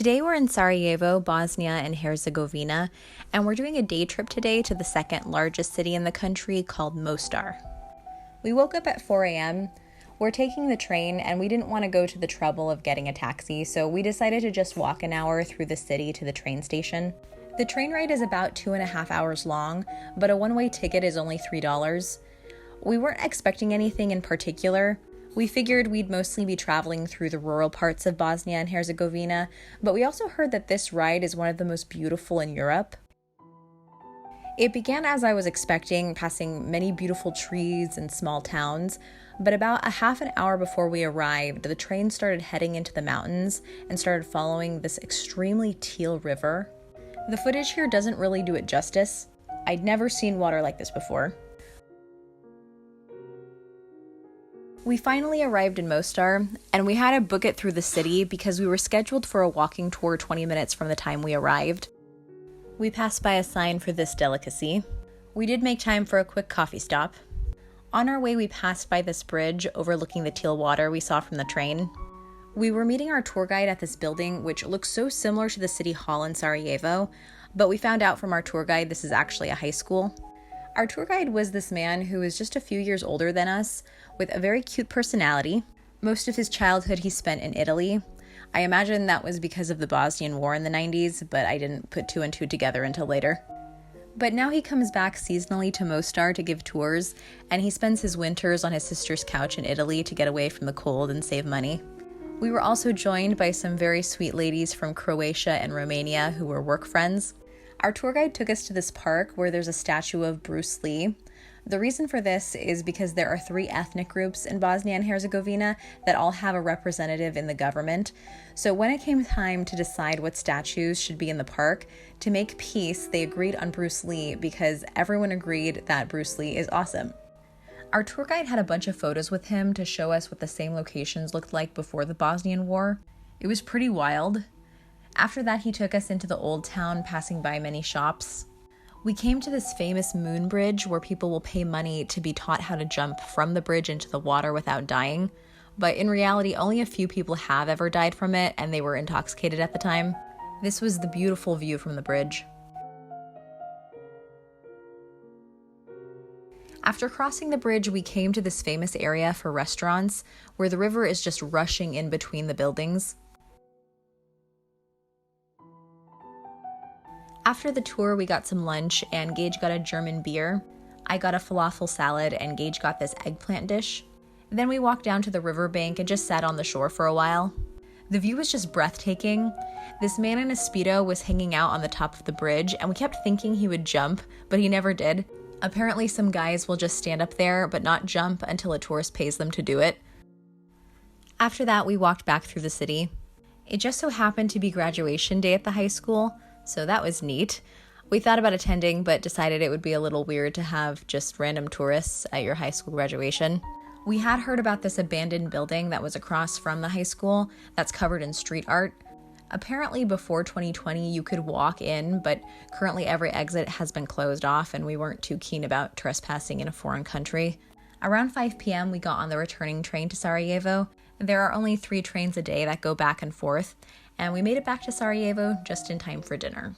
Today we're in Sarajevo, Bosnia and Herzegovina, and we're doing a day trip today to the second largest city in the country called Mostar. We woke up at 4 a.m. We're taking the train and we didn't want to go to the trouble of getting a taxi, so we decided to just walk an hour through the city to the train station. The train ride is about 2.5 hours long, but a one-way ticket is only $3. We weren't expecting anything in particular. We figured we'd mostly be traveling through the rural parts of Bosnia and Herzegovina, but we also heard that this ride is one of the most beautiful in Europe. It began as I was expecting, passing many beautiful trees and small towns, but about a half an hour before we arrived, the train started heading into the mountains and started following this extremely teal river. The footage here doesn't really do it justice. I'd never seen water like this before. We finally arrived in Mostar, and we had to book it through the city because we were scheduled for a walking tour 20 minutes from the time we arrived. We passed by a sign for this delicacy. We did make time for a quick coffee stop. On our way, we passed by this bridge overlooking the teal water we saw from the train. We were meeting our tour guide at this building, which looks so similar to the city hall in Sarajevo, but we found out from our tour guide this is actually a high school. Our tour guide was this man who was just a few years older than us, with a very cute personality. Most of his childhood he spent in Italy. I imagine that was because of the Bosnian War in the 90s, but I didn't put two and two together until later. But now he comes back seasonally to Mostar to give tours, and he spends his winters on his sister's couch in Italy to get away from the cold and save money. We were also joined by some very sweet ladies from Croatia and Romania who were work friends. Our tour guide took us to this park where there's a statue of Bruce Lee. The reason for this is because there are 3 ethnic groups in Bosnia and Herzegovina that all have a representative in the government. So when it came time to decide what statues should be in the park, to make peace, they agreed on Bruce Lee because everyone agreed that Bruce Lee is awesome. Our tour guide had a bunch of photos with him to show us what the same locations looked like before the Bosnian War. It was pretty wild. After that, he took us into the old town, passing by many shops. We came to this famous moon bridge where people will pay money to be taught how to jump from the bridge into the water without dying. But in reality, only a few people have ever died from it, and they were intoxicated at the time. This was the beautiful view from the bridge. After crossing the bridge, we came to this famous area for restaurants where the river is just rushing in between the buildings. After the tour, we got some lunch, and Gage got a German beer. I got a falafel salad, and Gage got this eggplant dish. Then we walked down to the riverbank and just sat on the shore for a while. The view was just breathtaking. This man in a Speedo was hanging out on the top of the bridge, and we kept thinking he would jump, but he never did. Apparently, some guys will just stand up there, but not jump until a tourist pays them to do it. After that, we walked back through the city. It just so happened to be graduation day at the high school, so that was neat. We thought about attending, but decided it would be a little weird to have just random tourists at your high school graduation. We had heard about this abandoned building that was across from the high school that's covered in street art. Apparently before 2020 you could walk in, but currently every exit has been closed off and we weren't too keen about trespassing in a foreign country. Around 5 p.m. we got on the returning train to Sarajevo. There are only 3 trains a day that go back and forth, and we made it back to Sarajevo just in time for dinner.